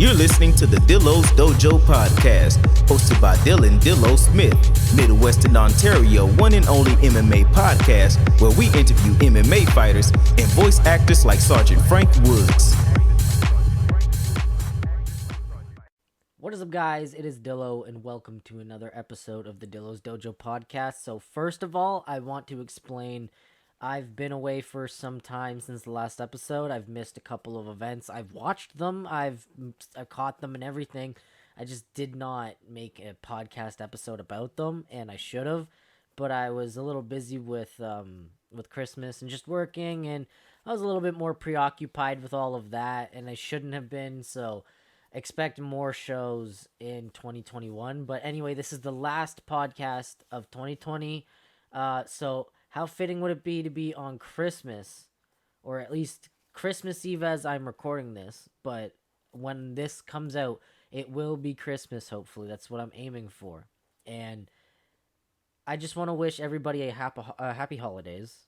You're listening to the Dillo's Dojo podcast, hosted by Dylan Dillo Smith, Midwestern Ontario one and only MMA podcast, where we interview MMA fighters and voice actors like Sergeant Frank Woods. What is up, guys? It is Dillo, and welcome to another episode of the Dillo's Dojo podcast. So first of all, I want to explain I've been away for some time since the last episode. I've missed a couple of events. I've watched them. I've caught them and everything. I just did not make a podcast episode about them, and I should have. But I was a little busy with Christmas and just working, and I was a little bit more preoccupied with all of that, and I shouldn't have been. So expect more shows in 2021. But anyway, this is the last podcast of 2020. So how fitting would it be to be on Christmas, or at least Christmas Eve as I'm recording this, but when this comes out, it will be Christmas, hopefully. That's what I'm aiming for. And I just want to wish everybody a happy holidays,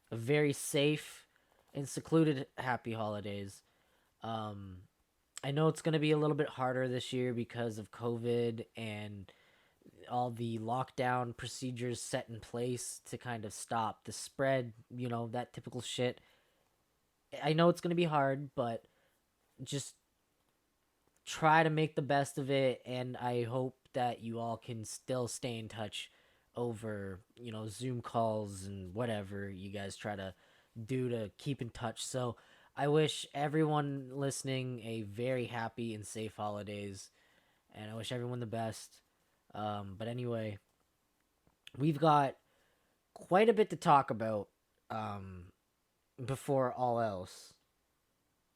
a very safe and secluded happy holidays. I know it's going to be a little bit harder this year because of COVID and all the lockdown procedures set in place to kind of stop the spread, that typical shit. I know it's going to be hard, but just try to make the best of it, and I hope that you all can still stay in touch over, Zoom calls and whatever you guys try to do to keep in touch. So I wish everyone listening a very happy and safe holidays, and I wish everyone the best. But anyway, we've got quite a bit to talk about before all else.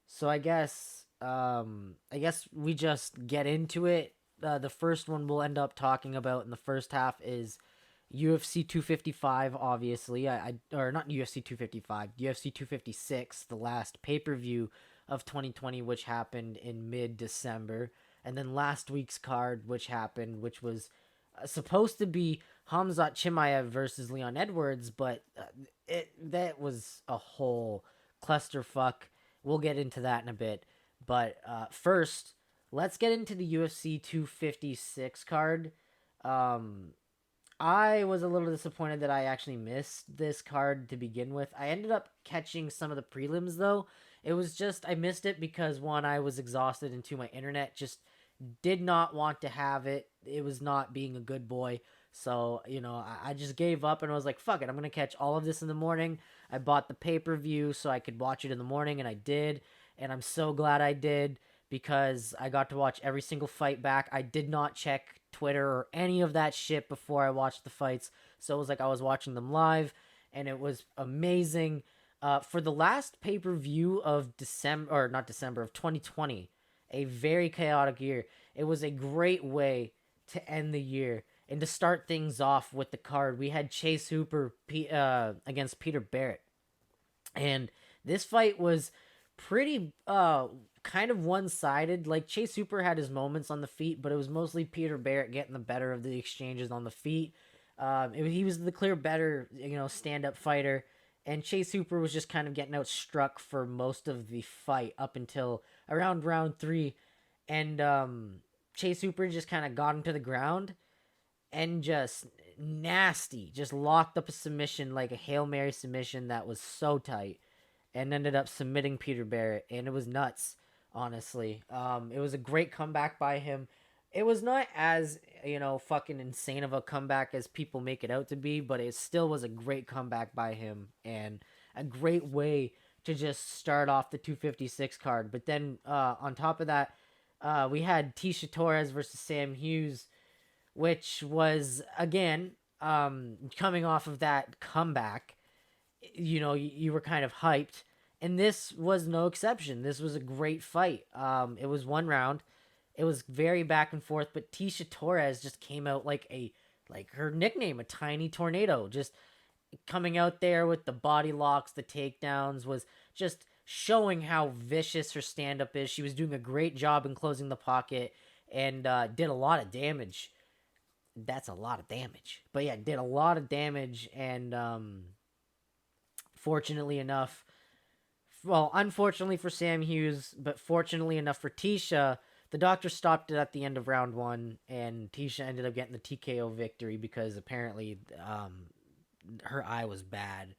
So I guess we just get into it. The first one we'll end up talking about in the first half is UFC 255, obviously. Or not UFC 255, UFC 256, the last pay-per-view of 2020, which happened in mid-December. And then last week's card, which was supposed to be Khamzat Chimaev versus Leon Edwards, but that was a whole clusterfuck. We'll get into that in a bit. But first, let's get into the UFC 256 card. I was a little disappointed that I actually missed this card to begin with. I ended up catching some of the prelims, though. It was just, I missed it because, one, I was exhausted, and two, my internet just did not want to have it. It was not being a good boy. So, I just gave up and I was like, fuck it, I'm going to catch all of this in the morning. I bought the pay-per-view so I could watch it in the morning, and I did. And I'm so glad I did because I got to watch every single fight back. I did not check Twitter or any of that shit before I watched the fights. So it was like I was watching them live, and it was amazing. For the last pay-per-view of of 2020, a very chaotic year, it was a great way to end the year. And to start things off with the card, we had Chase Hooper against Peter Barrett. And this fight was pretty kind of one-sided. Like, Chase Hooper had his moments on the feet, but it was mostly Peter Barrett getting the better of the exchanges on the feet. He was the clear better, stand-up fighter. And Chase Hooper was just kind of getting outstruck for most of the fight up until around round 3. And Chase Hooper just kind of got him to the ground and just nasty, just locked up a submission, like a Hail Mary submission that was so tight, and ended up submitting Peter Barrett. And it was nuts, honestly. It was a great comeback by him. It was not as, fucking insane of a comeback as people make it out to be, but it still was a great comeback by him and a great way to just start off the 256 card. But then on top of that, we had Tasha Torres versus Sam Hughes, which was, again, coming off of that comeback. You were kind of hyped, and this was no exception. This was a great fight. It was one round. It was very back and forth, but Tasha Torres just came out like her nickname, a tiny tornado, just coming out there with the body locks, the takedowns, was just showing how vicious her stand-up is. She was doing a great job in closing the pocket and did a lot of damage. That's a lot of damage. But yeah, did a lot of damage, and fortunately enough, well, unfortunately for Sam Hughes, but fortunately enough for Tasha, the doctor stopped it at the end of round 1, and Tasha ended up getting the TKO victory because apparently her eye was bad.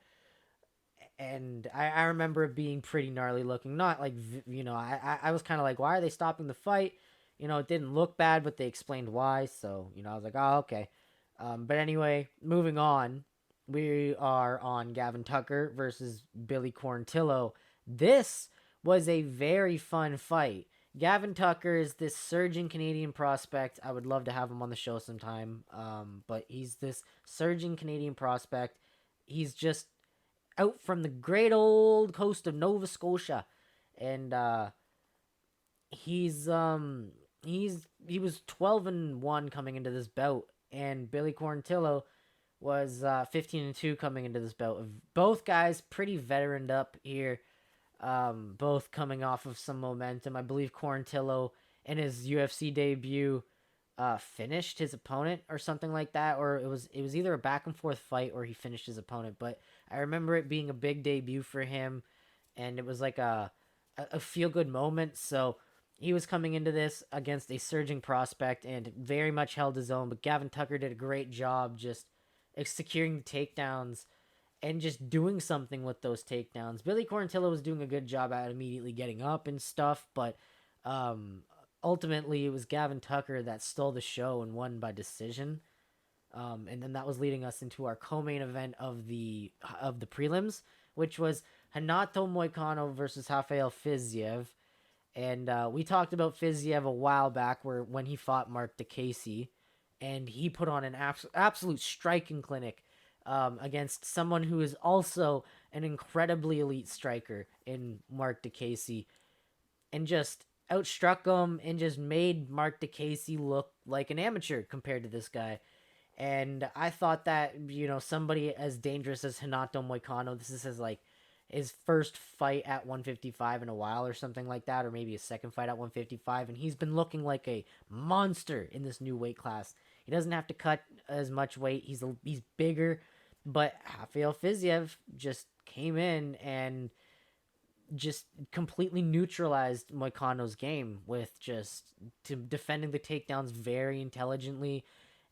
And I remember it being pretty gnarly looking. Not like, I was kind of like, why are they stopping the fight? It didn't look bad, but they explained why. So, I was like, oh, okay. But anyway, moving on. We are on Gavin Tucker versus Billy Corntillo. This was a very fun fight. Gavin Tucker is this surging Canadian prospect. I would love to have him on the show sometime. But he's this surging Canadian prospect. He's just out from the great old coast of Nova Scotia, and he was 12-1 coming into this bout, and Billy Corntillo was 15-2 coming into this bout. Both guys pretty veteraned up here, both coming off of some momentum. I believe Corntillo in his UFC debut finished his opponent or something like that, or it was either a back and forth fight or he finished his opponent. But I remember it being a big debut for him, and it was like a feel good moment. So he was coming into this against a surging prospect and very much held his own. But Gavin Tucker did a great job just securing the takedowns and just doing something with those takedowns. Billy Corntillo was doing a good job at immediately getting up and stuff, but ultimately it was Gavin Tucker that stole the show and won by decision. And then that was leading us into our co-main event of the prelims, which was Hanato Moycano versus Rafael Fizzyev. And we talked about Fizzyev a while back when he fought Mark DeCasey, and he put on an absolute striking clinic against someone who is also an incredibly elite striker in Mark DeCasey, and just outstruck him and just made Mark DeCasey look like an amateur compared to this guy. And I thought that, somebody as dangerous as Hanato Moycano, this is his first fight at 155 in a while or something like that, or maybe his second fight at 155, and he's been looking like a monster in this new weight class. He doesn't have to cut as much weight. He's bigger, but Rafael Fizzyev just came in and just completely neutralized Moicano's game with just defending the takedowns very intelligently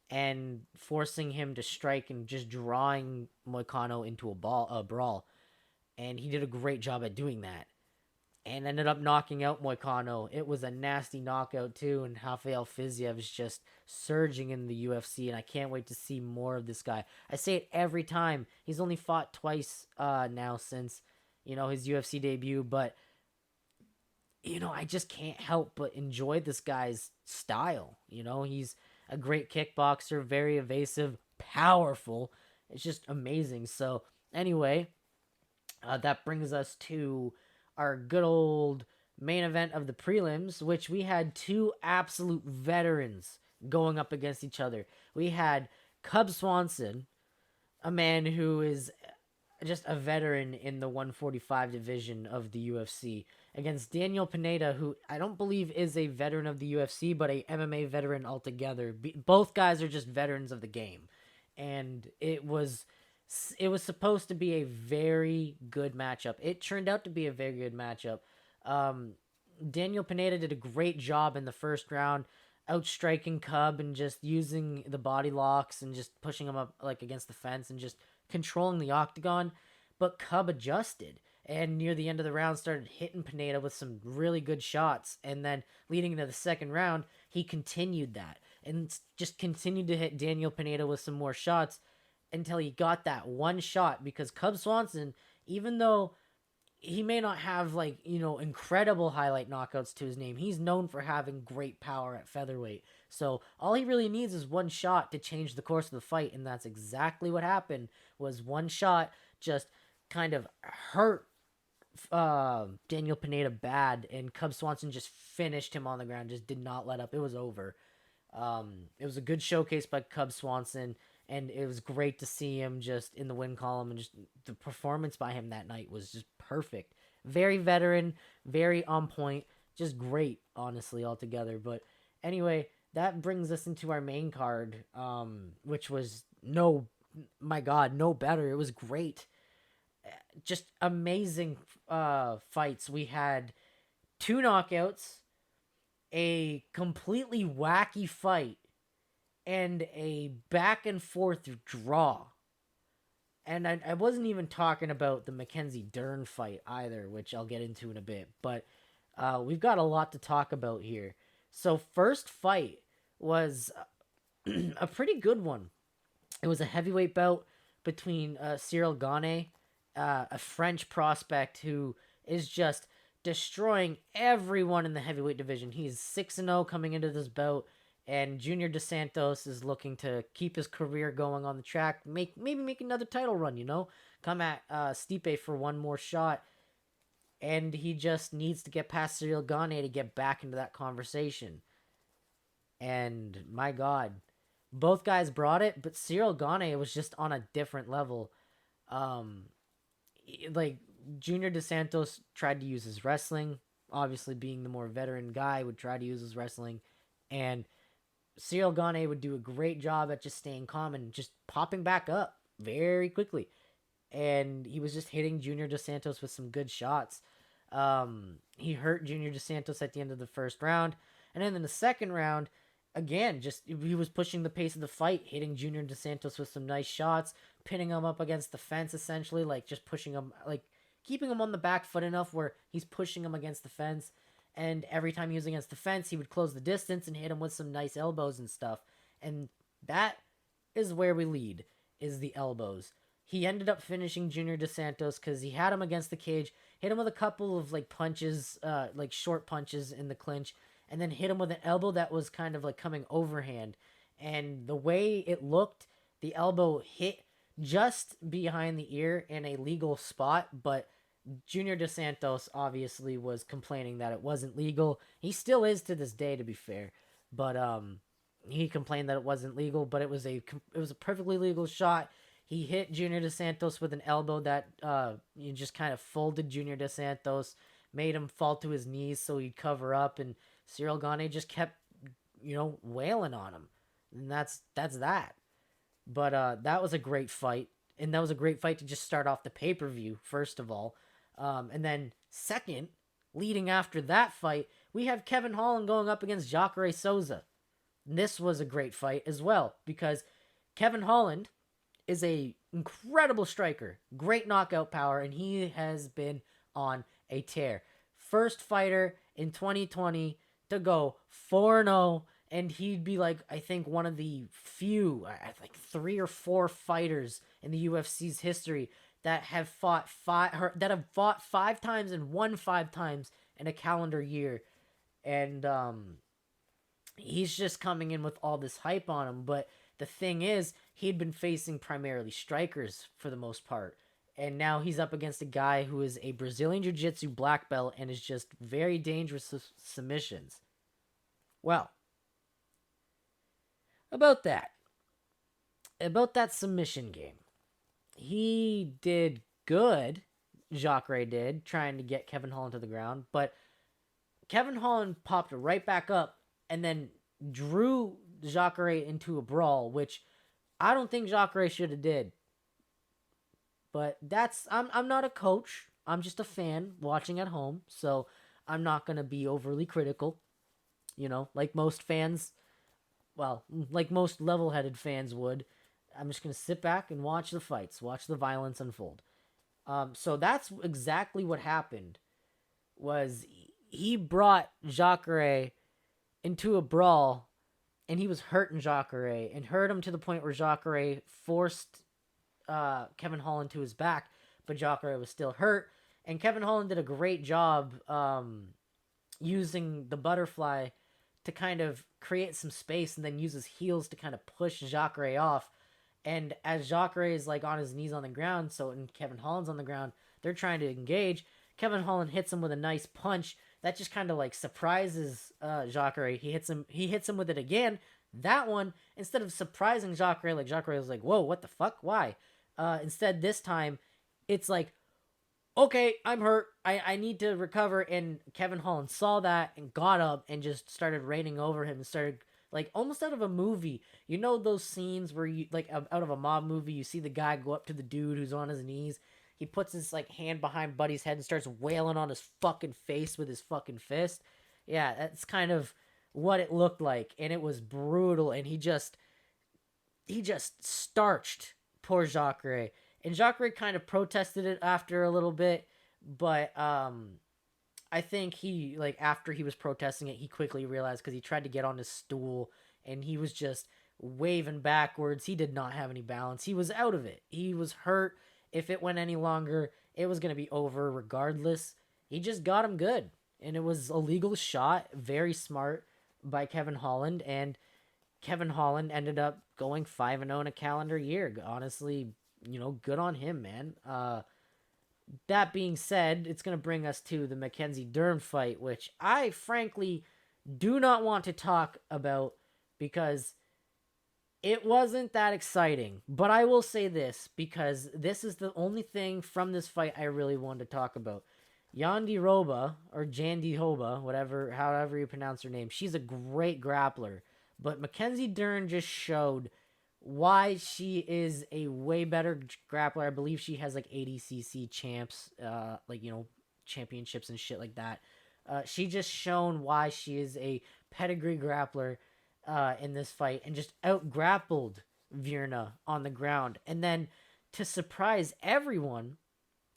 and forcing him to strike and just drawing Moicano into a brawl. And he did a great job at doing that and ended up knocking out Moicano. It was a nasty knockout too, and Rafael Fizzyev is just surging in the UFC, and I can't wait to see more of this guy. I say it every time. He's only fought twice now since, his UFC debut, but, I just can't help but enjoy this guy's style. He's a great kickboxer, very evasive, powerful. It's just amazing. So anyway, that brings us to our good old main event of the prelims, which we had two absolute veterans going up against each other. We had Cub Swanson, a man who is just a veteran in the 145 division of the UFC, against Daniel Pineda, who I don't believe is a veteran of the UFC, but a MMA veteran altogether. Both guys are just veterans of the game. And it was supposed to be a very good matchup. It turned out to be a very good matchup. Daniel Pineda did a great job in the first round, outstriking Cub and just using the body locks and just pushing him up against the fence and just controlling the octagon. But Cub adjusted and near the end of the round started hitting Pineda with some really good shots. And then leading into the second round, he continued that and just continued to hit Daniel Pineda with some more shots until he got that one shot, because Cub Swanson, even though he may not have incredible highlight knockouts to his name, he's known for having great power at featherweight. So all he really needs is one shot to change the course of the fight, and that's exactly what happened. Was one shot just kind of hurt Daniel Pineda bad, and Cub Swanson just finished him on the ground, just did not let up. It was over. It was a good showcase by Cub Swanson, and it was great to see him just in the win column, and just the performance by him that night was just perfect. Very veteran, very on point, just great, honestly, altogether. But anyway, that brings us into our main card, which was no better. It was great. Just amazing fights. We had two knockouts, a completely wacky fight and a back and forth draw. And I wasn't even talking about the Mackenzie Dern fight either, which I'll get into in a bit. But we've got a lot to talk about here. So first fight was a pretty good one. It was a heavyweight bout between Cyril Gane, a French prospect who is just destroying everyone in the heavyweight division. He's 6-0 coming into this bout, and Junior Dos Santos is looking to keep his career going on the track, maybe make another title run, come at Stipe for one more shot, and he just needs to get past Cyril Gane to get back into that conversation. And my God, both guys brought it, but Cyril Gane was just on a different level. Like Junior Dos Santos tried to use his wrestling, obviously being the more veteran guy, would try to use his wrestling, and Cyril Gane would do a great job at just staying calm and just popping back up very quickly. And he was just hitting Junior Dos Santos with some good shots. He hurt Junior Dos Santos at the end of the first round. And then in the second round, again, just he was pushing the pace of the fight, hitting Junior Dos Santos with some nice shots, pinning him up against the fence essentially, like just pushing him, like keeping him on the back foot enough where he's pushing him against the fence. And every time he was against the fence, he would close the distance and hit him with some nice elbows and stuff. And that is where we lead, is the elbows. He ended up finishing Junior Dos Santos because he had him against the cage, hit him with a couple of like punches, like short punches in the clinch, and then hit him with an elbow that was kind of like coming overhand. And the way it looked, the elbow hit just behind the ear in a legal spot, but Junior Dos Santos obviously was complaining that it wasn't legal. He still is to this day, to be fair, but he complained that it wasn't legal. But it was a perfectly legal shot. He hit Junior Dos Santos with an elbow that just kind of folded Junior Dos Santos, made him fall to his knees so he'd cover up, and Cyril Gane just kept wailing on him, and that's that. But that was a great fight, and that was a great fight to just start off the pay-per-view, first of all. And then second, leading after that fight, we have Kevin Holland going up against Jacare Souza. And this was a great fight as well, because Kevin Holland is a incredible striker, great knockout power, and he has been on a tear. First fighter in 2020 to go 4-0, and he'd be like, I think, one of the few, like 3 or 4 fighters in the UFC's history that have fought 5 times and won 5 times in a calendar year. And he's just coming in with all this hype on him. But the thing is, he'd been facing primarily strikers for the most part. And now he's up against a guy who is a Brazilian Jiu-Jitsu black belt and is just very dangerous with submissions. Well, about that submission game. He did good, Jacare did, trying to get Kevin Holland to the ground, but Kevin Holland popped right back up and then drew Jacare into a brawl, which I don't think Jacare should have did. But I'm not a coach. I'm just a fan watching at home, so I'm not going to be overly critical. Like most fans, like most level-headed fans would. I'm just going to sit back and watch the fights, watch the violence unfold. So that's exactly what happened, was he brought Jacare into a brawl, and he was hurting Jacare, and hurt him to the point where Jacare forced Kevin Holland to his back, but Jacare was still hurt, and Kevin Holland did a great job using the butterfly to kind of create some space and then use his heels to kind of push Jacare off. And as Jacare is like on his knees on the ground, and Kevin Holland's on the ground, they're trying to engage. Kevin Holland hits him with a nice punch that just kind of like surprises Jacare. He hits him with it again. That one, instead of surprising Jacare, like Jacare was like, whoa, what the fuck? Why? Instead, this time, it's like, okay, I'm hurt. I need to recover. And Kevin Holland saw that and got up and just started raining over him and started, like, almost out of a movie. Those scenes where you, like, out of a mob movie, you see the guy go up to the dude who's on his knees. He puts his, like, hand behind Buddy's head and starts wailing on his fucking face with his fucking fist. Yeah, that's kind of what it looked like, and it was brutal. And he just starched poor Jacare. And Jacare kind of protested it after a little bit, but I think he, like, after he was protesting it, he quickly realized, because he tried to get on his stool and he was just waving backwards. He did not have any balance. He was out of it. He was hurt. If it went any longer, it was going to be over regardless. He just got him good. And it was a legal shot, very smart by Kevin Holland. And Kevin Holland ended up going 5-0 in a calendar year. Honestly, good on him, man. That being said, it's going to bring us to the Mackenzie Dern fight, which I frankly do not want to talk about because it wasn't that exciting. But I will say this, because this is the only thing from this fight I really wanted to talk about. Yandi Roba, or Jandy Hoba, however you pronounce her name, she's a great grappler. But Mackenzie Dern just showed why she is a way better grappler. I believe she has like ADCC champs, championships and shit like that. She just shown why she is a pedigree grappler in this fight, and just out grappled Virna on the ground. And then, to surprise everyone,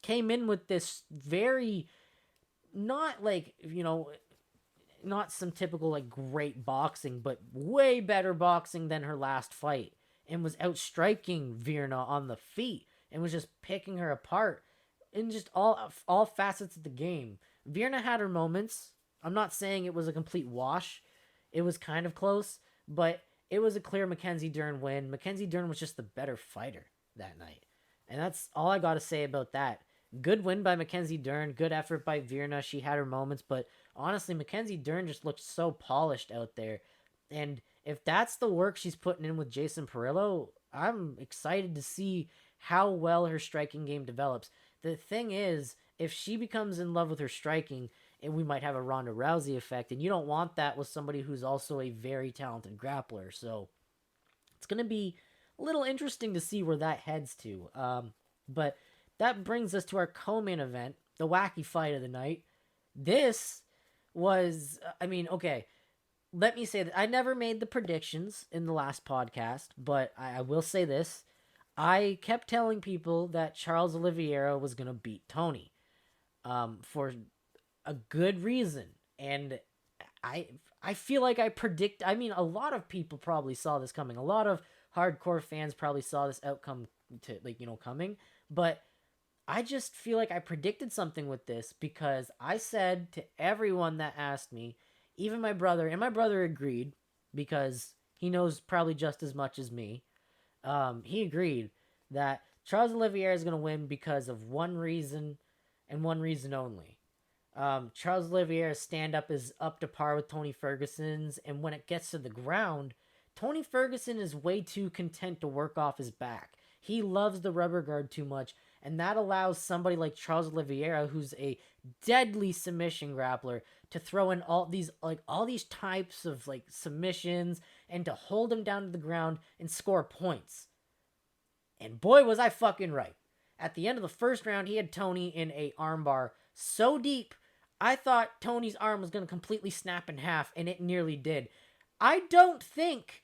came in with this very, not like, not some typical like great boxing, but way better boxing than her last fight, and was outstriking Virna on the feet and was just picking her apart in just all facets of the game. Virna had her moments. I'm not saying it was a complete wash. It was kind of close, but it was a clear Mackenzie Dern win. Mackenzie Dern was just the better fighter that night. And that's all I got to say about that. Good win by Mackenzie Dern. Good effort by Virna. She had her moments, but honestly, Mackenzie Dern just looked so polished out there. And if that's the work she's putting in with Jason Perillo, I'm excited to see how well her striking game develops. The thing is, if she becomes in love with her striking, and we might have a Ronda Rousey effect, and you don't want that with somebody who's also a very talented grappler. So it's going to be a little interesting to see where that heads to. But that brings us to our co-main event, the wacky fight of the night. This was, okay, let me say that I never made the predictions in the last podcast, but I will say this. I kept telling people that Charles Oliveira was going to beat Tony for a good reason. And I feel like a lot of people probably saw this coming. A lot of hardcore fans probably saw this outcome coming, but I just feel like I predicted something with this, because I said to everyone that asked me, even my brother, and my brother agreed because he knows probably just as much as me. He agreed that Charles Oliveira is going to win because of one reason and one reason only. Charles Oliveira's stand-up is up to par with Tony Ferguson's, and when it gets to the ground, Tony Ferguson is way too content to work off his back. He loves the rubber guard too much, and that allows somebody like Charles Oliveira, who's a deadly submission grappler, to throw in all these types of submissions and to hold him down to the ground and score points. And boy, was I fucking right. At the end of the first round, he had Tony in a armbar so deep, I thought Tony's arm was going to completely snap in half, and it nearly did. I don't think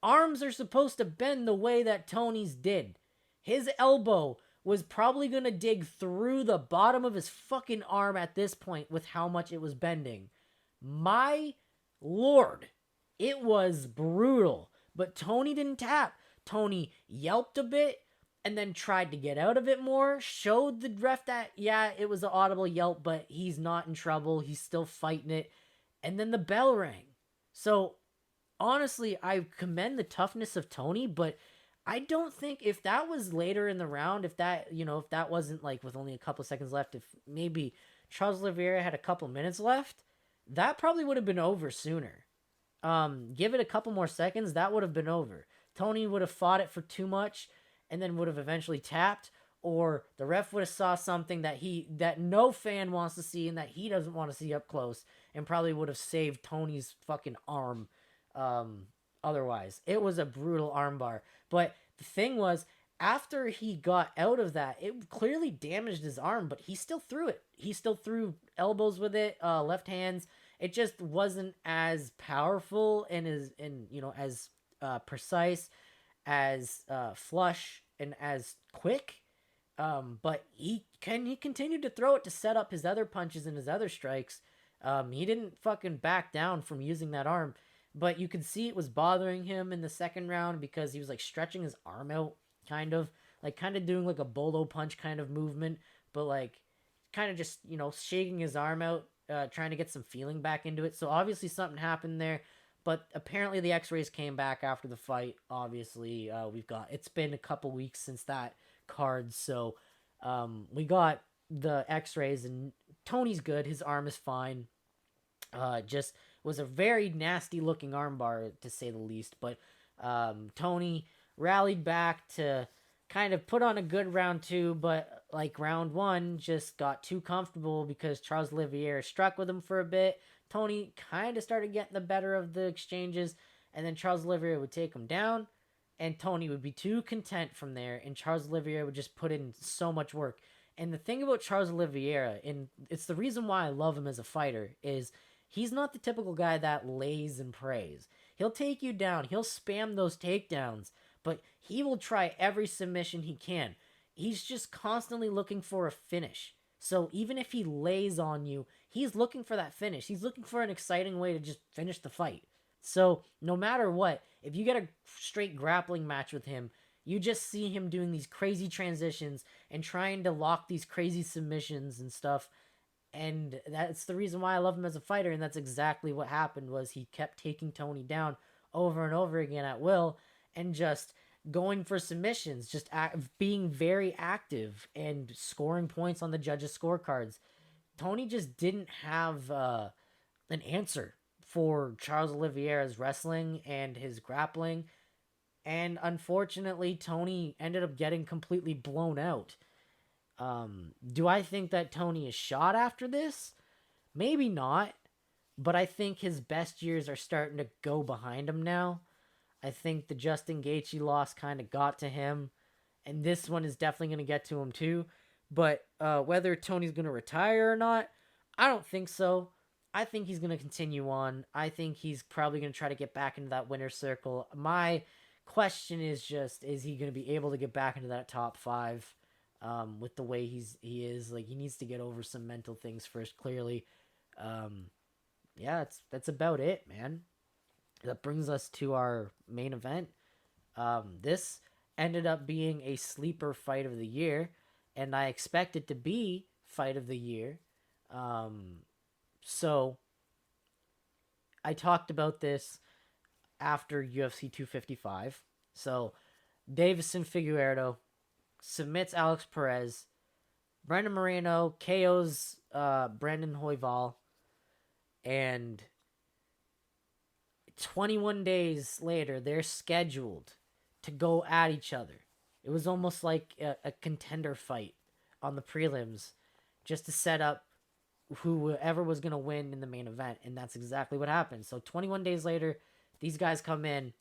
arms are supposed to bend the way that Tony's did. His elbow was probably going to dig through the bottom of his fucking arm at this point with how much it was bending. My lord, it was brutal. But Tony didn't tap. Tony yelped a bit and then tried to get out of it more. Showed the ref that, yeah, it was an audible yelp, but he's not in trouble. He's still fighting it. And then the bell rang. So, honestly, I commend the toughness of Tony, but I don't think if that was later in the round, if that wasn't with only a couple seconds left, if maybe Charles Oliveira had a couple minutes left, that probably would have been over sooner. Give it a couple more seconds, that would have been over. Tony would have fought it for too much and then would have eventually tapped, or the ref would have saw something that no fan wants to see and that he doesn't want to see up close, and probably would have saved Tony's fucking arm. Otherwise, it was a brutal armbar. But the thing was, after he got out of that, it clearly damaged his arm, but he still threw it. He still threw elbows with it, left hands, It just wasn't as powerful and as precise, as flush, and as quick. But he continued to throw it to set up his other punches and his other strikes. He didn't fucking back down from using that arm, but you could see it was bothering him in the second round because he was like stretching his arm out, kind of doing like a bolo punch kind of movement, but like kind of just shaking his arm out, trying to get some feeling back into it. So obviously something happened there. But apparently the X-rays came back after the fight. Obviously, it's been a couple weeks since that card, so we got the X-rays, and Tony's good. His arm is fine. Just was a very nasty looking armbar, to say the least. But Tony rallied back to kind of put on a good round two, but like round one just got too comfortable because Charles Oliveira struck with him for a bit. Tony kind of started getting the better of the exchanges, and then Charles Oliveira would take him down, and Tony would be too content from there, and Charles Oliveira would just put in so much work. And the thing about Charles Oliveira, and it's the reason why I love him as a fighter, is he's not the typical guy that lays and prays. He'll take you down. He'll spam those takedowns, but he will try every submission he can. He's just constantly looking for a finish. So even if he lays on you, he's looking for that finish. He's looking for an exciting way to just finish the fight. So no matter what, if you get a straight grappling match with him, you just see him doing these crazy transitions and trying to lock these crazy submissions and stuff. And that's the reason why I love him as a fighter. And that's exactly what happened, was he kept taking Tony down over and over again at will, and just going for submissions, just being very active and scoring points on the judges' scorecards. Tony just didn't have an answer for Charles Oliveira's wrestling and his grappling. And unfortunately, Tony ended up getting completely blown out. Do I think that Tony is shot after this? Maybe not. But I think his best years are starting to go behind him now. I think the Justin Gaethje loss kind of got to him. And this one is definitely going to get to him too. But whether Tony's going to retire or not, I don't think so. I think he's going to continue on. I think he's probably going to try to get back into that winner's circle. My question is just, is he going to be able to get back into that top five with the way he is? Like, he needs to get over some mental things first, clearly. Yeah, that's about it, man. That brings us to our main event. This ended up being a sleeper fight of the year, and I expect it to be fight of the year. So I talked about this after UFC 255. So Davison Figueiredo submits Alex Perez. Brandon Moreno KOs Brandon Royval. And 21 days later, they're scheduled to go at each other. It was almost like a contender fight on the prelims, just to set up whoever was going to win in the main event. And that's exactly what happened. So 21 days later, these guys come in.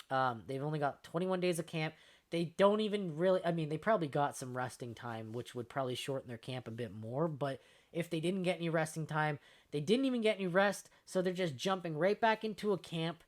They've only got 21 days of camp. They don't even really, they probably got some resting time, which would probably shorten their camp a bit more. But if they didn't get any resting time, they didn't even get any rest. So they're just jumping right back into a camp.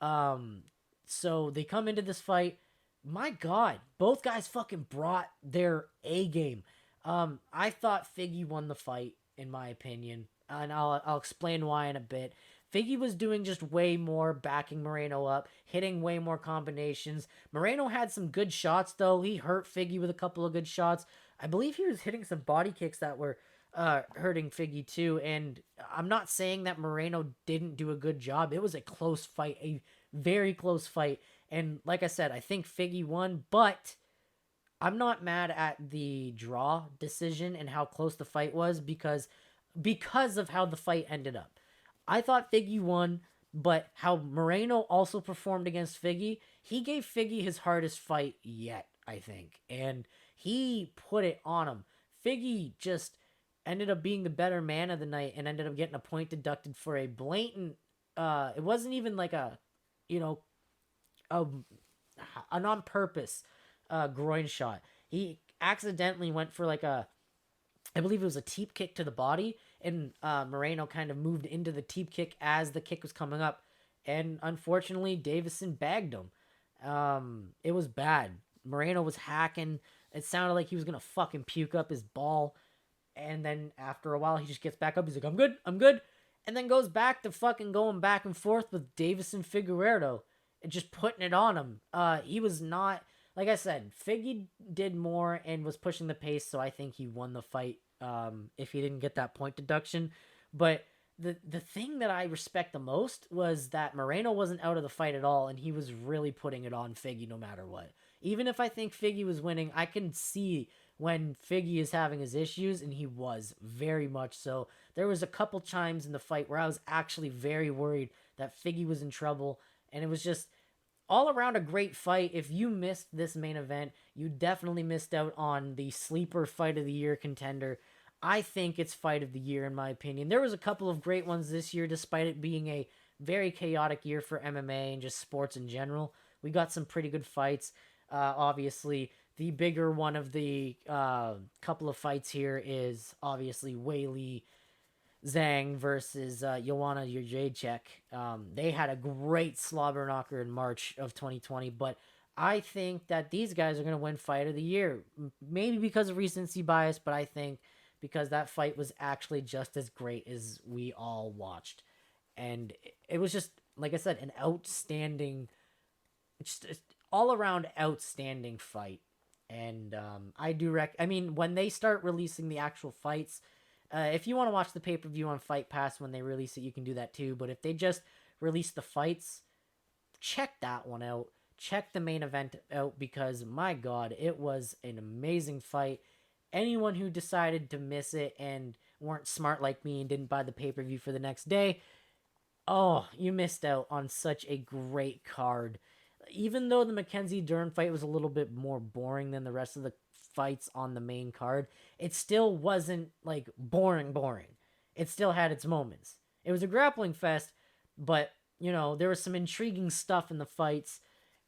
So they come into this fight. My God, both guys fucking brought their A game. I thought Figgy won the fight, in my opinion. And I'll explain why in a bit. Figgy was doing just way more, backing Moreno up, hitting way more combinations. Moreno had some good shots, though. He hurt Figgy with a couple of good shots. I believe he was hitting some body kicks that were hurting Figgy, too. And I'm not saying that Moreno didn't do a good job. It was a close fight, a very close fight. And like I said, I think Figgy won, but I'm not mad at the draw decision and how close the fight was because of how the fight ended up. I thought Figgy won, but how Moreno also performed against Figgy, he gave Figgy his hardest fight yet, I think. And he put it on him. Figgy just ended up being the better man of the night and ended up getting a point deducted for a blatant, it wasn't even like a on-purpose groin shot. He accidentally went for like I believe it was a teep kick to the body, and Moreno kind of moved into the teep kick as the kick was coming up, and unfortunately Davison bagged him. It was bad. Moreno was hacking. It sounded like he was gonna fucking puke up his ball, and then after a while he just gets back up. He's like, I'm good, and then goes back to fucking going back and forth with Davison Figueiredo and just putting it on him. He was not, like I said, Figgy did more and was pushing the pace, so I think he won the fight. If he didn't get that point deduction, but the thing that I respect the most was that Moreno wasn't out of the fight at all, and he was really putting it on Figgy no matter what. Even if I think Figgy was winning, I can see when Figgy is having his issues, and he was very much so. There was a couple times in the fight where I was actually very worried that Figgy was in trouble, and it was just all around a great fight. If you missed this main event, you definitely missed out on the sleeper fight of the year contender. I think it's fight of the year in my opinion. There was a couple of great ones this year despite it being a very chaotic year for MMA and just sports in general. We got some pretty good fights. Obviously, the bigger one of the couple of fights here is obviously Weili Zhang versus Joanna Jędrzejczyk. They had a great slobber knocker in March of 2020, but I think that these guys are going to win fight of the year. Maybe because of recency bias, but I think because that fight was actually just as great as we all watched. And it was just, like I said, an outstanding, just all around outstanding fight. And I mean, when they start releasing the actual fights, if you want to watch the pay-per-view on Fight Pass when they release it, you can do that too. But if they just release the fights, check that one out. Check the main event out because, my God, it was an amazing fight. Anyone who decided to miss it and weren't smart like me and didn't buy the pay-per-view for the next day, oh, you missed out on such a great card. Even though the Mackenzie Dern fight was a little bit more boring than the rest of the fights on the main card, it still wasn't like boring. It still had its moments. It was a grappling fest, but there was some intriguing stuff in the fights,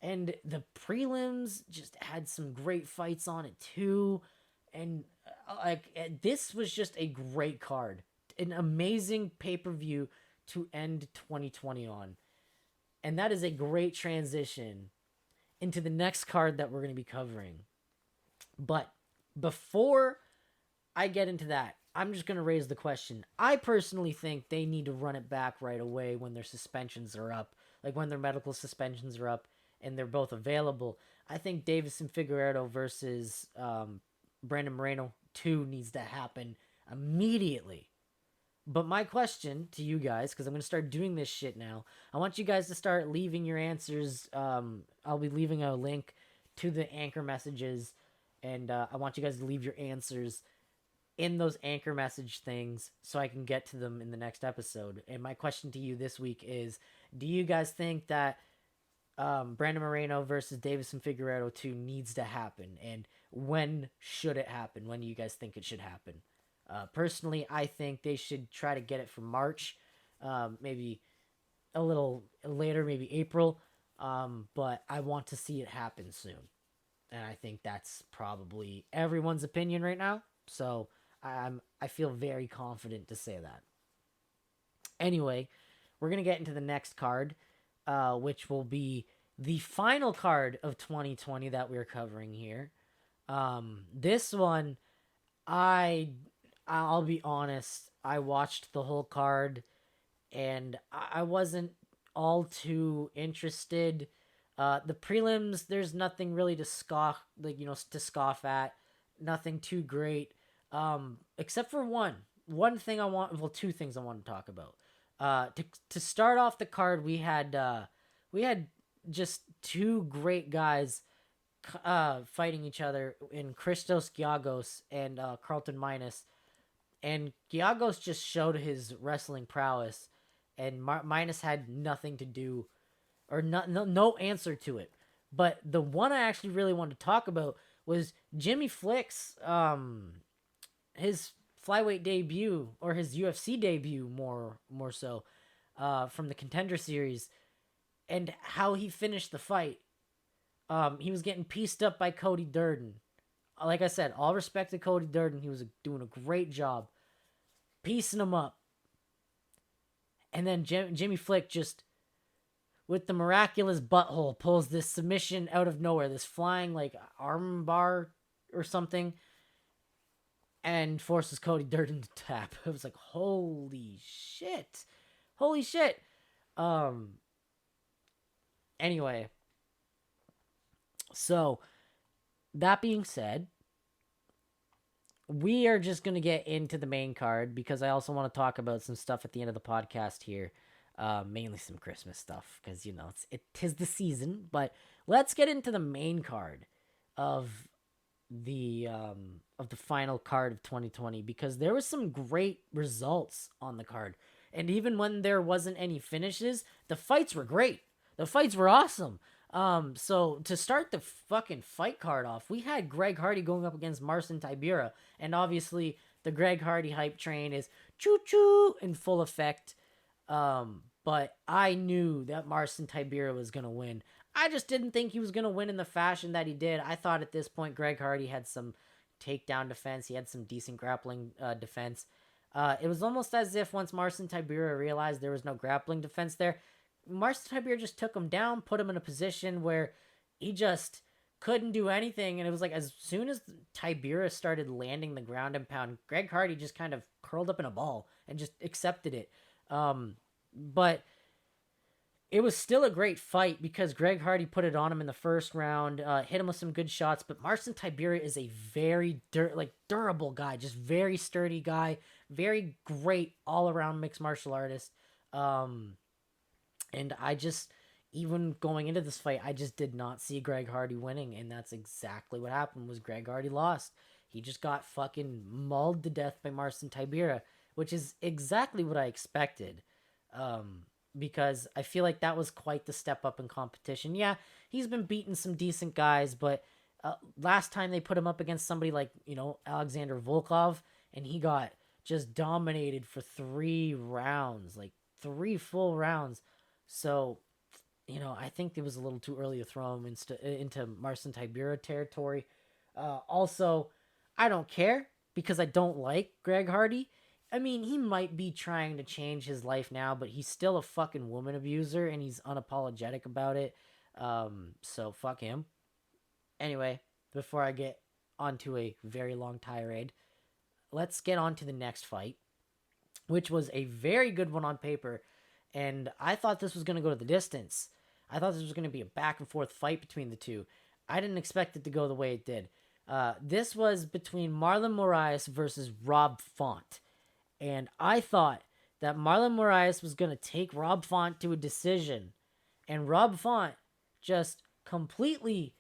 and the prelims just had some great fights on it too. And this was just a great card, an amazing pay-per-view to end 2020 on. And that is a great transition into the next card that we're going to be covering. But before I get into that, I'm just going to raise the question. I personally think they need to run it back right away when their suspensions are up, like when their medical suspensions are up and they're both available. I think Davison Figueiredo versus Brandon Moreno 2 needs to happen immediately. But my question to you guys, because I'm going to start doing this shit now, I want you guys to start leaving your answers. I'll be leaving a link to the anchor messages, and I want you guys to leave your answers in those anchor message things so I can get to them in the next episode. And my question to you this week is, do you guys think that Brandon Moreno versus Davison Figueiredo 2 needs to happen? And when should it happen? When do you guys think it should happen? Personally, I think they should try to get it for March, maybe a little later, maybe April, but I want to see it happen soon. And I think that's probably everyone's opinion right now, so I feel very confident to say that. Anyway, we're going to get into the next card, which will be the final card of 2020 that we're covering here. This one, I'll be honest, I watched the whole card and I wasn't all too interested. The prelims, there's nothing really to scoff at. Nothing too great. Except for one thing two things I want to talk about. To start off the card, we had just two great guys fighting each other in Christos Giagos and Carlton Minus. And Giagos just showed his wrestling prowess, and Minus had nothing to do, or no answer to it. But the one I actually really wanted to talk about was Jimmy Flick's his flyweight debut, or his UFC debut more so, from the Contender Series, and how he finished the fight. He was getting pieced up by Cody Durden. Like I said, all respect to Cody Durden. He was doing a great job. piecing him up. And then Jimmy Flick just, with the miraculous butthole, pulls this submission out of nowhere, this flying like arm bar or something, and forces Cody Durden to tap. It was like, holy shit. Holy shit. Anyway. So, that being said, we are just going to get into the main card because I also want to talk about some stuff at the end of the podcast here. Mainly some Christmas stuff because, you know, it 'tis the season. But let's get into the main card of the final card of 2020 because there was some great results on the card. And even when there wasn't any finishes, the fights were great. The fights were awesome. So to start the fucking fight card off, we had Greg Hardy going up against Marcin Tybura, and obviously the Greg Hardy hype train is choo-choo in full effect. But I knew that Marcin Tybura was going to win. I just didn't think he was going to win in the fashion that he did. I thought at this point Greg Hardy had some takedown defense. He had some decent grappling defense. It was almost as if once Marcin Tybura realized there was no grappling defense there, Marcin Tybura just took him down, put him in a position where he just couldn't do anything. And it was like as soon as Tybura started landing the ground and pound, Greg Hardy just kind of curled up in a ball and just accepted it. But it was still a great fight because Greg Hardy put it on him in the first round, hit him with some good shots. But Marcin Tybura is a very durable guy, just very sturdy guy, very great all-around mixed martial artist. And I just, even going into this fight, I just did not see Greg Hardy winning. And that's exactly what happened was Greg Hardy lost. He just got fucking mauled to death by Marcin Tybura, which is exactly what I expected. Because I feel like that was quite the step up in competition. Yeah, he's been beating some decent guys, but last time they put him up against somebody like, you know, Alexander Volkov, and he got just dominated for 3 rounds, like 3 full rounds. So, you know, I think it was a little too early to throw him into Marcin Tybura territory. Also, I don't care because I don't like Greg Hardy. I mean, he might be trying to change his life now, but he's still a fucking woman abuser and he's unapologetic about it. So fuck him. Anyway, before I get onto a very long tirade, let's get on to the next fight, which was a very good one on paper. And I thought this was going to go to the distance. I thought this was going to be a back and forth fight between the two. I didn't expect it to go the way it did. This was between Marlon Moraes versus Rob Font. And I thought that Marlon Moraes was going to take Rob Font to a decision. And Rob Font just completely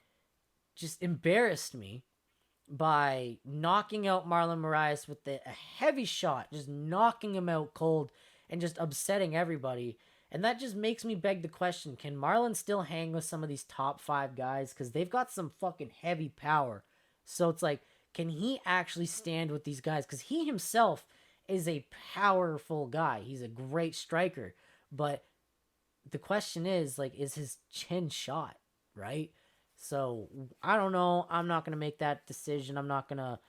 just embarrassed me by knocking out Marlon Moraes with a heavy shot, just knocking him out cold and just upsetting everybody. And that just makes me beg the question, can Marlon still hang with some of these top 5 guys? Because they've got some fucking heavy power. So it's like, can he actually stand with these guys? Because he himself is a powerful guy. He's a great striker. But the question is, like, is his chin shot, right? So, I don't know. I'm not going to make that decision. I'm not going to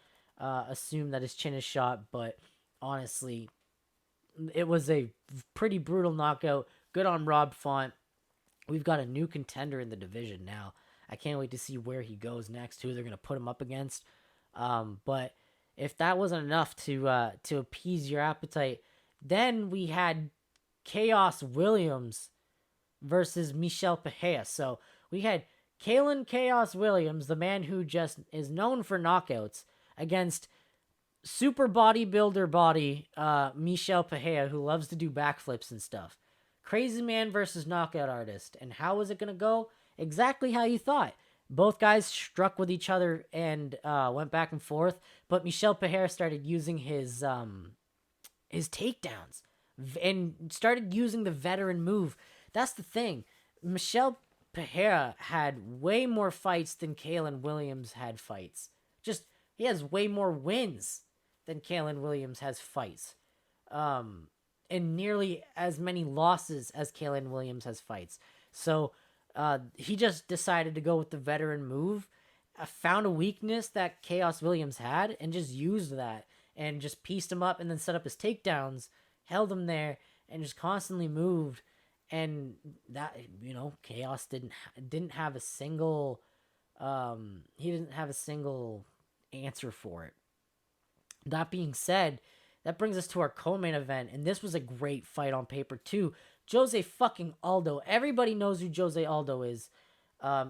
assume that his chin is shot. But honestly, it was a pretty brutal knockout. Good on Rob Font. We've got a new contender in the division now. I can't wait to see where he goes next, who they're going to put him up against. But if that wasn't enough to appease your appetite, then we had Chaos Williams versus Michel Peja. So we had Kalen Chaos Williams, the man who just is known for knockouts, against super bodybuilder body Michel Peja, who loves to do backflips and stuff. Crazy man versus knockout artist. And how was it going to go? Exactly how you thought. Both guys struck with each other and went back and forth, but Michel Peja started using his takedowns and started using the veteran move. That's the thing. Michel Peja had way more fights than Kalen Williams had fights. Just, he has way more wins than Kalen Williams has fights. And nearly as many losses as Kalen Williams has fights. So he just decided to go with the veteran move, found a weakness that Chaos Williams had, and just used that. and just pieced him up and then set up his takedowns, held him there, and just constantly moved. And that, Chaos didn't have a single he didn't have a single answer for it. That being said, that brings us to our co-main event, and this was a great fight on paper too. Jose fucking Aldo. Everybody knows who Jose Aldo is.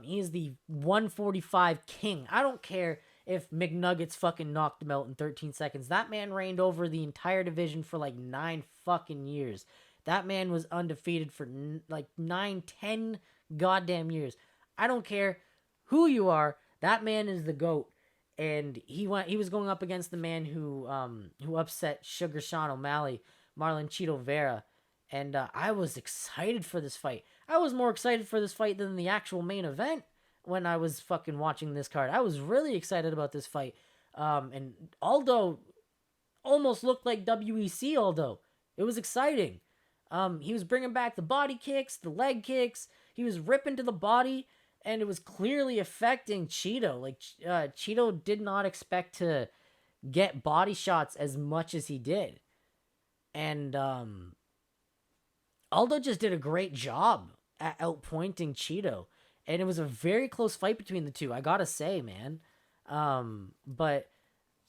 He is the 145 king. I don't care if McNuggets fucking knocked him out in 13 seconds. That man reigned over the entire division for like 9 fucking years. That man was undefeated for like 9, 10 goddamn years. I don't care who you are. That man is the GOAT. And he was going up against the man who upset Sugar Sean O'Malley, Marlon Chito Vera. And I was excited for this fight. I was more excited for this fight than the actual main event when I was fucking watching this card. I was really excited about this fight. And Aldo almost looked like WEC Aldo. It was exciting. He was bringing back the body kicks, the leg kicks. He was ripping to the body, and it was clearly affecting Chito. Like, Chito did not expect to get body shots as much as he did. And Aldo just did a great job at outpointing Chito. And it was a very close fight between the two, I gotta say, man. But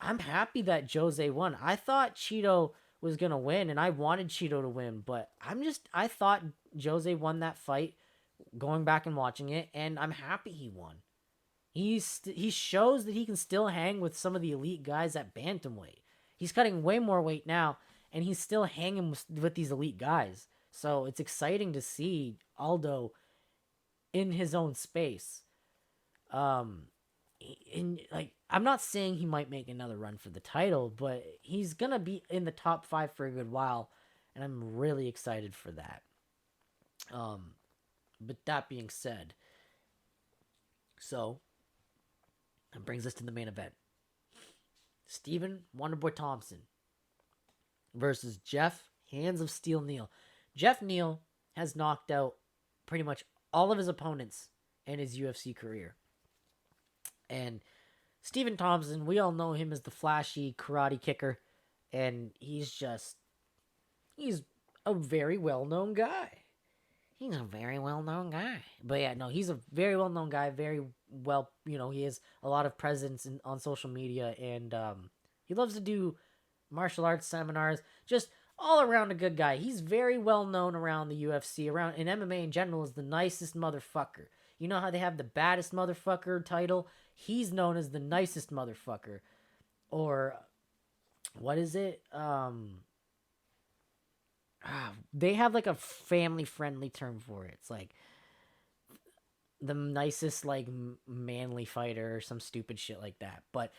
I'm happy that Jose won. I thought Chito was gonna win, and I wanted Chito to win, but I thought Jose won that fight going back and watching it, and I'm happy he won. He shows that he can still hang with some of the elite guys at bantamweight. He's cutting way more weight now, and he's still hanging with these elite guys. So it's exciting to see Aldo in his own space. I'm not saying he might make another run for the title, but he's gonna be in the top 5 for a good while, and I'm really excited for that. But that being said, so that brings us to the main event. Stephen Wonderboy Thompson versus Jeff Hands of Steel Neal. Jeff Neal has knocked out pretty much all of his opponents in his UFC career. And Stephen Thompson, we all know him as the flashy karate kicker, and he's a very well-known guy. He's a very well-known guy. But yeah, no, he's a very well-known guy, very well, he has a lot of presence on social media, and he loves to do martial arts seminars, just all around a good guy. He's very well-known around the UFC, around in MMA in general, as the nicest motherfucker. You know how they have the baddest motherfucker title? He's known as the nicest motherfucker. Or, what is it? They have like a family-friendly term for it. It's like the nicest, like, manly fighter or some stupid shit like that. But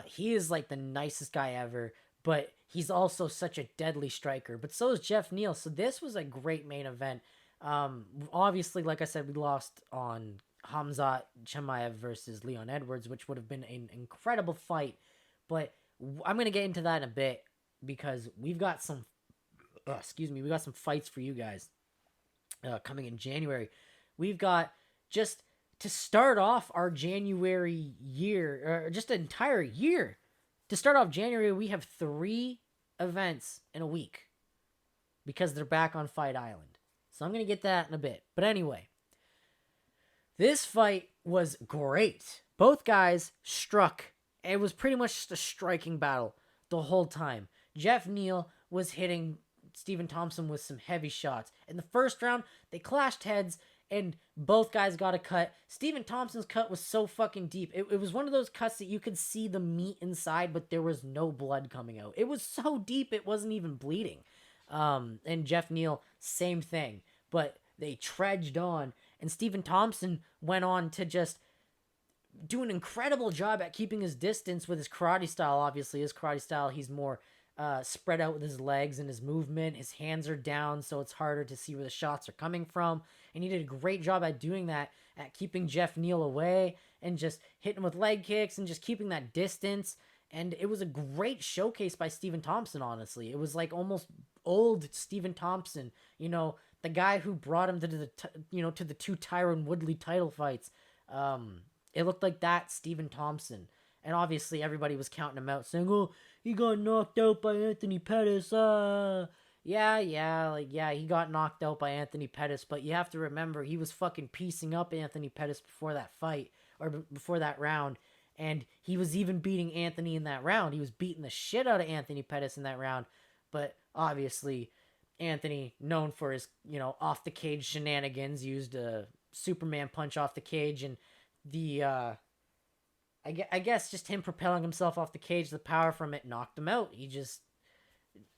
he is like the nicest guy ever. But he's also such a deadly striker. But so is Jeff Neal. So this was a great main event. Obviously, like I said, we lost on Khamzat Chimaev versus Leon Edwards, which would have been an incredible fight. But I'm going to get into that in a bit because we've got some we got some fights for you guys coming in January. We've got, just to start off our January year, or just an entire year, to start off January, we have 3 events in a week because they're back on Fight Island. So I'm going to get that in a bit. But anyway, this fight was great. Both guys struck. It was pretty much just a striking battle the whole time. Jeff Neal was hitting Stephen Thompson with some heavy shots. In the first round, they clashed heads, and both guys got a cut. Stephen Thompson's cut was so fucking deep. It was one of those cuts that you could see the meat inside, but there was no blood coming out. It was so deep, it wasn't even bleeding. And Jeff Neal, same thing. But they trudged on, and Stephen Thompson went on to just do an incredible job at keeping his distance with his karate style. Obviously, his karate style, he's more spread out with his legs and his movement. His hands are down, so it's harder to see where the shots are coming from. And he did a great job at doing that, at keeping Jeff Neal away and just hitting with leg kicks and just keeping that distance. And it was a great showcase by Stephen Thompson, honestly. It was like almost old Stephen Thompson, the guy who brought him to the 2 Tyron Woodley title fights. It looked like that Stephen Thompson. And obviously everybody was counting him out, saying, oh, he got knocked out by Anthony Pettis. Yeah, he got knocked out by Anthony Pettis, but you have to remember he was fucking piecing up Anthony Pettis before that fight, or before that round, and he was even beating Anthony in that round. He was beating the shit out of Anthony Pettis in that round, but obviously Anthony, known for his, off the cage shenanigans, used a Superman punch off the cage, and the I guess just him propelling himself off the cage, the power from it knocked him out. He just,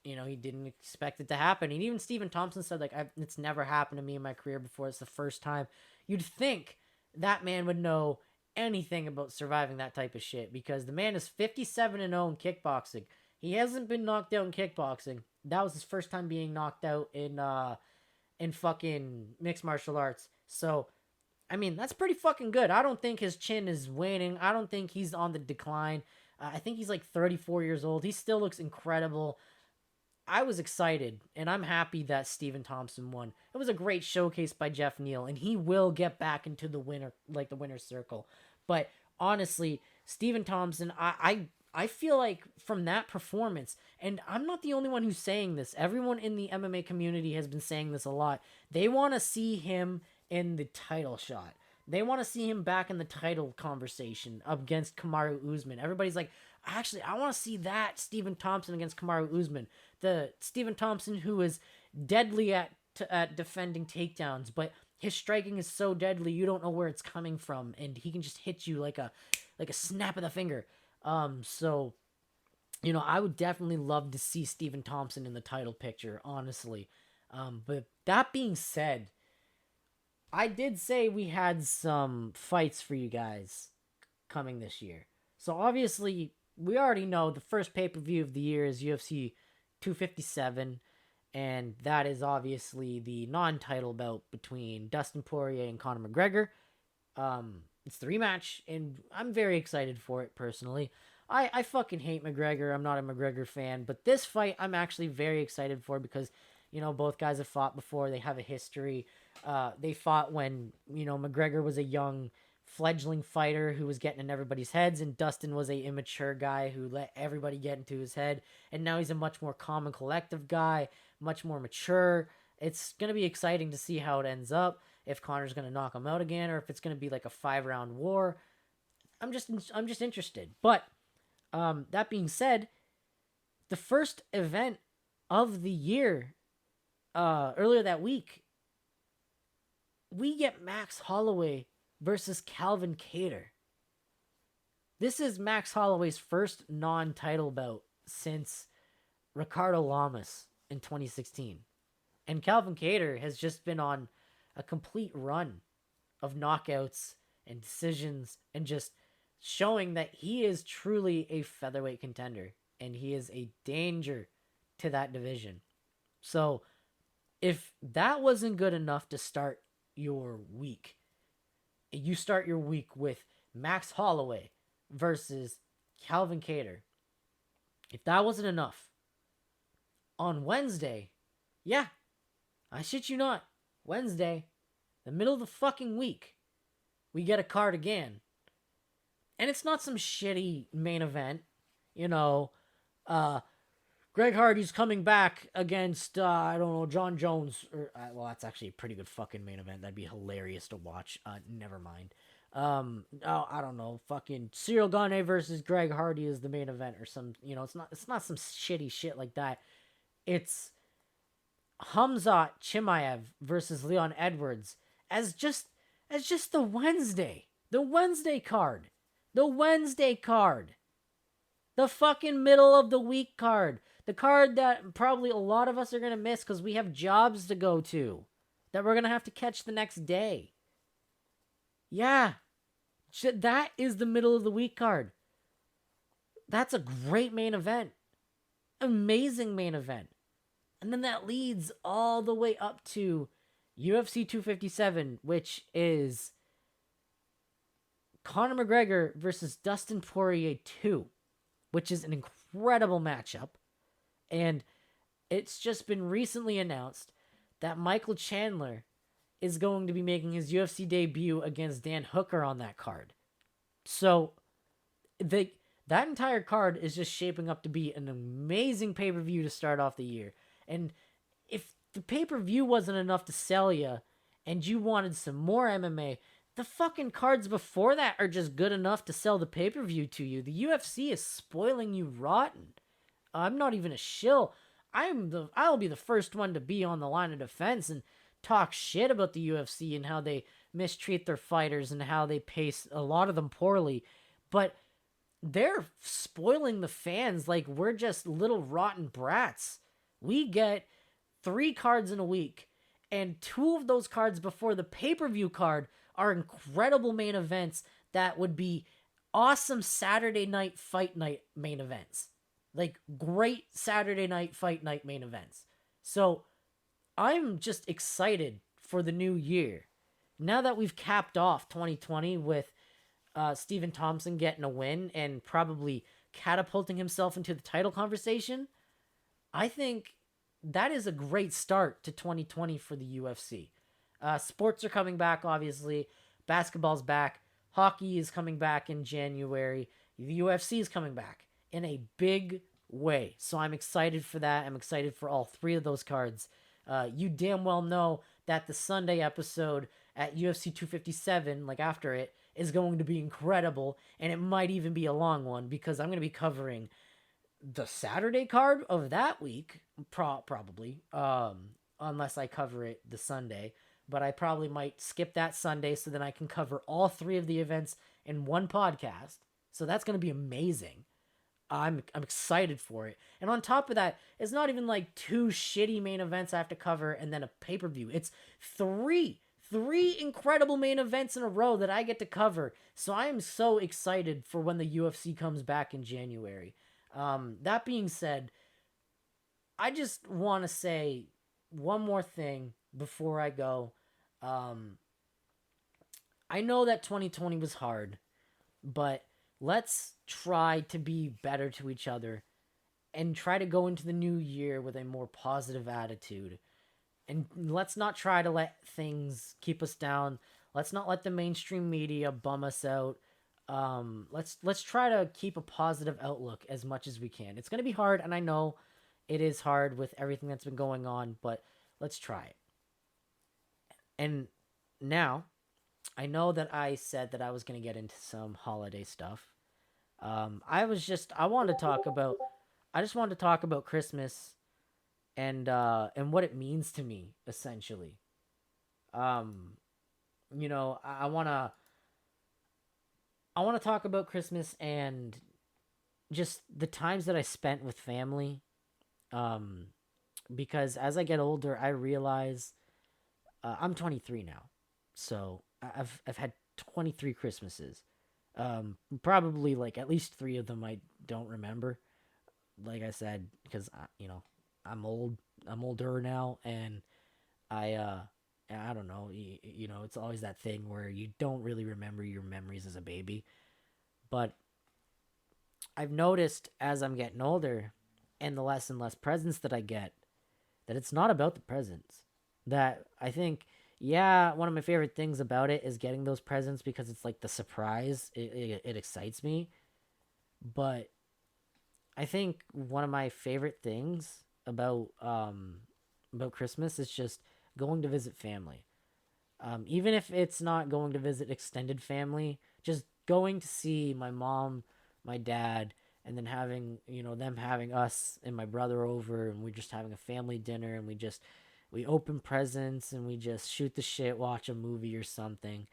he didn't expect it to happen. And even Stephen Thompson said, like, it's never happened to me in my career before. It's the first time. You'd think that man would know anything about surviving that type of shit, because the man is 57-0 in kickboxing. He hasn't been knocked out in kickboxing. That was his first time being knocked out in fucking mixed martial arts. So, I mean, that's pretty fucking good. I don't think his chin is waning. I don't think he's on the decline. I think he's like 34 years old. He still looks incredible. I was excited, and I'm happy that Stephen Thompson won. It was a great showcase by Jeff Neal, and he will get back into the winner's circle. But honestly, Stephen Thompson, I feel like from that performance, and I'm not the only one who's saying this. Everyone in the MMA community has been saying this a lot. They want to see him in the title shot. They want to see him back in the title conversation against Kamaru Usman. Everybody's like, actually, I want to see that Stephen Thompson against Kamaru Usman. The Stephen Thompson who is deadly at defending takedowns, but his striking is so deadly you don't know where it's coming from, and he can just hit you like a snap of the finger. So, I would definitely love to see Stephen Thompson in the title picture, honestly. But that being said, I did say we had some fights for you guys coming this year. So obviously, we already know the first pay-per-view of the year is UFC 257, and that is obviously the non-title bout between Dustin Poirier and Conor McGregor. It's the rematch, and I'm very excited for it personally. I fucking hate McGregor. I'm not a McGregor fan, but this fight I'm actually very excited for because, both guys have fought before. They have a history. They fought when, McGregor was a young fledgling fighter who was getting in everybody's heads, and Dustin was a immature guy who let everybody get into his head, and now he's a much more calm and collective guy, much more mature. It's going to be exciting to see how it ends up, if Conor's going to knock him out again, or if it's going to be like a 5-round war. I'm just interested. But that being said, the first event of the year, earlier that week, we get Max Holloway versus Calvin Keator. This is Max Holloway's first non-title bout since Ricardo Lamas in 2016. And Calvin Keator has just been on a complete run of knockouts and decisions and just showing that he is truly a featherweight contender and he is a danger to that division. So if that wasn't good enough to start your week, you start your week with Max Holloway versus Calvin Keator. If that wasn't enough, on Wednesday, yeah, I shit you not, Wednesday, the middle of the fucking week, we get a card again. And it's not some shitty main event, Greg Hardy's coming back against, John Jones. Well, that's actually a pretty good fucking main event. That'd be hilarious to watch. Never mind. I don't know. Fucking Cyril Gane versus Greg Hardy is the main event or some, it's not some shitty shit like that. It's Hamzat Chimaev versus Leon Edwards as just the Wednesday card. The Wednesday card. The fucking middle of the week card. The card that probably a lot of us are going to miss because we have jobs to go to that we're going to have to catch the next day. Yeah. That is the middle of the week card. That's a great main event. Amazing main event. And then that leads all the way up to UFC 257, which is Conor McGregor versus Dustin Poirier 2, which is an incredible matchup. And it's just been recently announced that Michael Chandler is going to be making his UFC debut against Dan Hooker on that card. So the That entire card is just shaping up to be an amazing pay-per-view to start off the year. And if the pay-per-view wasn't enough to sell you and you wanted some more MMA, the fucking cards before that are just good enough to sell the pay-per-view to you. The UFC is spoiling you rotten. I'm not even a shill. I'll be the first one to be on the line of defense and talk shit about the UFC and how they mistreat their fighters and how they pace a lot of them poorly. But they're spoiling the fans like we're just little rotten brats. We get 3 cards in a week, and 2 of those cards before the pay-per-view card are incredible main events that would be awesome Saturday night fight night main events. Like great Saturday night fight night main events. So I'm just excited for the new year. Now that we've capped off 2020 with Stephen Thompson getting a win and probably catapulting himself into the title conversation, I think that is a great start to 2020 for the UFC. Sports are coming back, obviously. Basketball's back. Hockey is coming back in January. The UFC is coming back in a big way. So I'm excited for that. I'm excited for all 3 of those cards. You damn well know that the Sunday episode at UFC 257, like after it, is going to be incredible. And it might even be a long one because I'm going to be covering the Saturday card of that week, probably, unless I cover it the Sunday. But I probably might skip that Sunday so then I can cover all 3 of the events in one podcast. So that's going to be amazing. I'm excited for it. And on top of that, it's not even like 2 shitty main events I have to cover and then a pay-per-view. It's 3 incredible main events in a row that I get to cover. So I am so excited for when the UFC comes back in January. That being said, I just want to say one more thing before I go. I know that 2020 was hard, but let's try to be better to each other and try to go into the new year with a more positive attitude. And let's not try to let things keep us down. Let's not let the mainstream media bum us out. Let's try to keep a positive outlook as much as we can. It's going to be hard, and I know it is hard with everything that's been going on, but let's try it. And now, I know that I said that I was going to get into some holiday stuff. I wanted to talk about Christmas and what it means to me, essentially. I want to talk about Christmas and just the times that I spent with family. Because as I get older, I realize I'm 23 now, so I've had 23 Christmases. Probably like at least 3 of them I don't remember. Like I said, because I'm old. I'm older now, and I don't know. It's always that thing where you don't really remember your memories as a baby. But I've noticed as I'm getting older, and the less and less presents that I get, that it's not about the presents. That I think, yeah, one of my favorite things about it is getting those presents because it's like the surprise. It excites me. But I think one of my favorite things about Christmas is just going to visit family. Even if it's not going to visit extended family, just going to see my mom, my dad, and then having them having us and my brother over, and we're just having a family dinner, and we open presents and we just shoot the shit, watch a movie or something,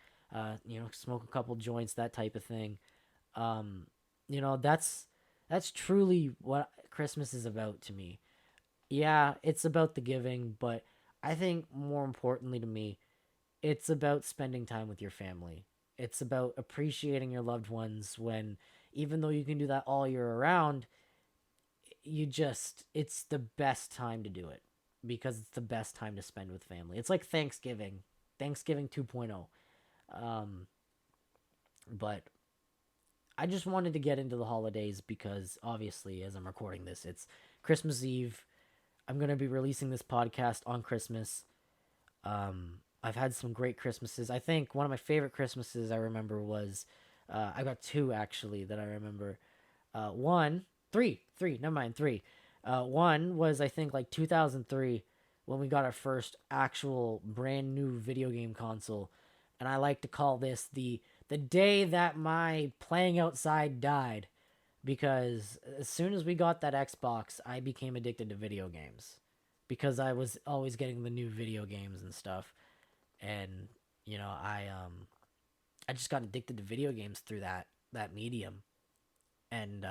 smoke a couple joints, that type of thing. That's truly what Christmas is about to me. Yeah, it's about the giving, but I think more importantly to me, it's about spending time with your family. It's about appreciating your loved ones when, even though you can do that all year around, it's the best time to do it because it's the best time to spend with family. It's like Thanksgiving 2.0. But I just wanted to get into the holidays because obviously, as I'm recording this, it's Christmas Eve. I'm going to be releasing this podcast on Christmas. I've had some great Christmases. I think one of my favorite Christmases I remember was, I got 2 actually that I remember. One, three. Never mind, three. One was I think like 2003 when we got our first actual brand new video game console, and I like to call this the day that my playing outside died, because as soon as we got that Xbox, I became addicted to video games because I was always getting the new video games and stuff, and I just got addicted to video games through that medium, and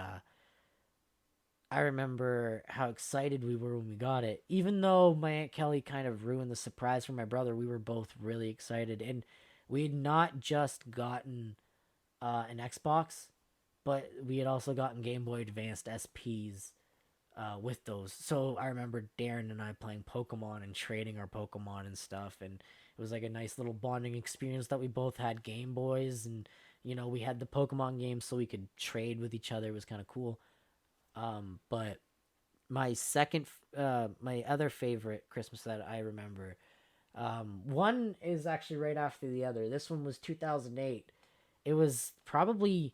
I remember how excited we were when we got it. Even though my Aunt Kelly kind of ruined the surprise for my brother, we were both really excited. And we had not just gotten an Xbox, but we had also gotten Game Boy Advanced SPs with those. So I remember Darren and I playing Pokemon and trading our Pokemon and stuff. And it was like a nice little bonding experience that we both had Game Boys. And, we had the Pokemon games so we could trade with each other. It was kind of cool. But my other favorite Christmas that I remember, one is actually right after the other. This one was 2008. It was probably,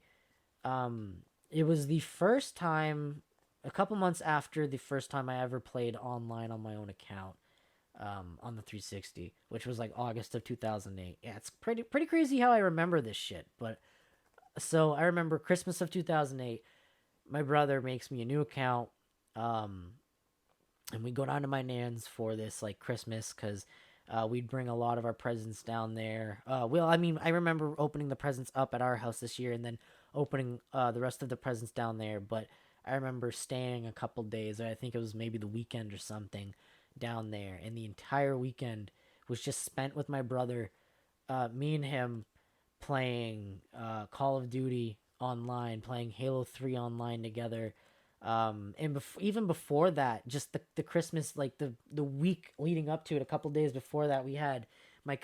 it was the first time, a couple months after the first time I ever played online on my own account, on the 360, which was like August of 2008. Yeah, it's pretty crazy how I remember this shit. But so I remember Christmas of 2008. My brother makes me a new account, and we go down to my nan's for this like Christmas because we'd bring a lot of our presents down there. I remember opening the presents up at our house this year and then opening the rest of the presents down there. But I remember staying a couple days. I think it was maybe the weekend or something down there, and the entire weekend was just spent with my brother, me and him playing Call of Duty online, playing Halo 3 online together. And even before that, just the Christmas, like the week leading up to it, a couple days before that, we had my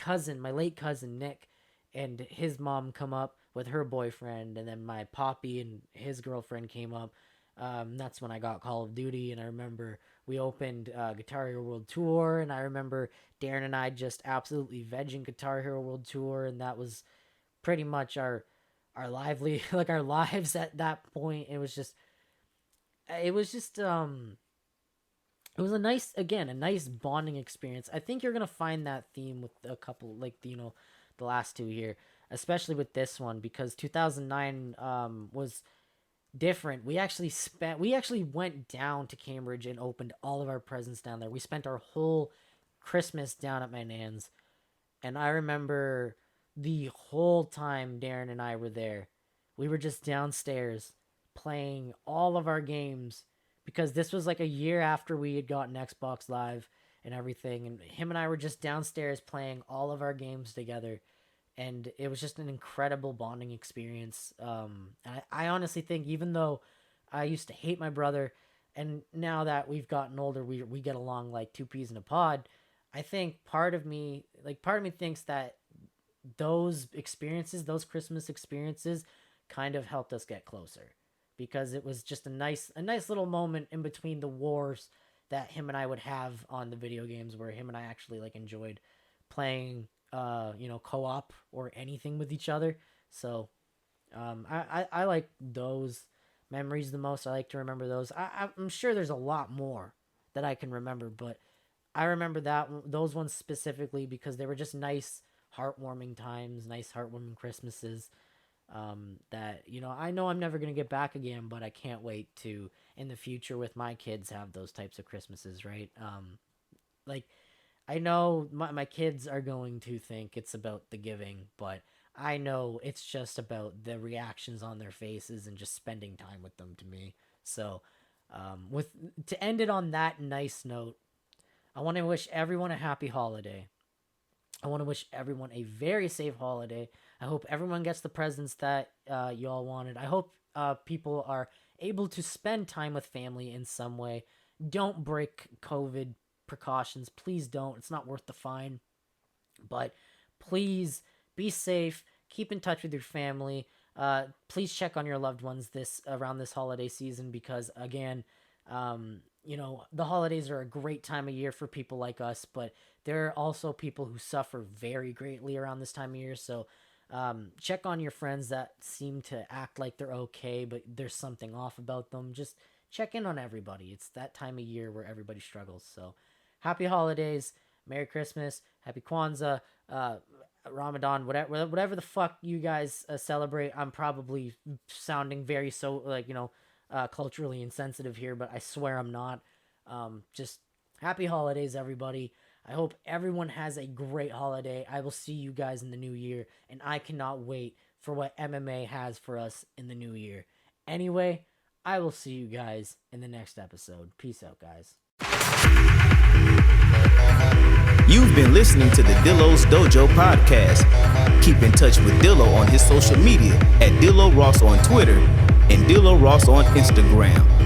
late cousin Nick, and his mom come up with her boyfriend, and then my poppy and his girlfriend came up. That's when I got Call of Duty, and I remember we opened Guitar Hero World Tour, and I remember Darren and I just absolutely vegging Guitar Hero World Tour, and that was pretty much our lively like our lives at that point. It was a nice bonding experience. I think you're gonna find that theme with a couple, like, the last two here, especially with this one, because 2009 was different. We actually went down to Cambridge and opened all of our presents down there. We spent our whole Christmas down at my nan's, and I remember the whole time Darren and I were there, we were just downstairs playing all of our games, because this was like a year after we had gotten Xbox Live and everything, and him and I were just downstairs playing all of our games together, and it was just an incredible bonding experience. I honestly think, even though I used to hate my brother, and now that we've gotten older, we get along like two peas in a pod. I think part of me thinks that those Christmas experiences, kind of helped us get closer, because it was just a nice little moment in between the wars that him and I would have on the video games, where him and I actually like enjoyed playing co-op or anything with each other. So I like those memories the most. I like to remember those. I'm sure there's a lot more that I can remember, but I remember those ones specifically because they were just nice, heartwarming times, nice, heartwarming Christmases. That I know I'm never gonna get back again, but I can't wait to, in the future with my kids, have those types of Christmases, right? Like, I know my kids are going to think it's about the giving, but I know it's just about the reactions on their faces and just spending time with them, to me. So, with to end it on that nice note, I want to wish everyone a happy holiday. I want to wish everyone a very safe holiday. I hope everyone gets the presents that you all wanted. I hope people are able to spend time with family in some way. Don't break COVID precautions. Please don't. It's not worth the fine. But please be safe. Keep in touch with your family. Please check on your loved ones around this holiday season, because again, the holidays are a great time of year for people like us, but there are also people who suffer very greatly around this time of year. So Check on your friends that seem to act like they're okay, but there's something off about them. Just check in on everybody. It's that time of year where everybody struggles. So happy holidays, Merry Christmas, Happy Kwanzaa, Ramadan, whatever the fuck you guys celebrate. I'm probably sounding very culturally insensitive here, but I swear I'm not. Just happy holidays, everybody. I hope everyone has a great holiday. I will see you guys in the new year, and I cannot wait for what MMA has for us in the new year. Anyway, I will see you guys in the next episode. Peace out, guys. You've been listening to the Dillo's Dojo podcast. Keep in touch with Dillo on his social media at Dillo Ross on Twitter and Dillo Ross on Instagram.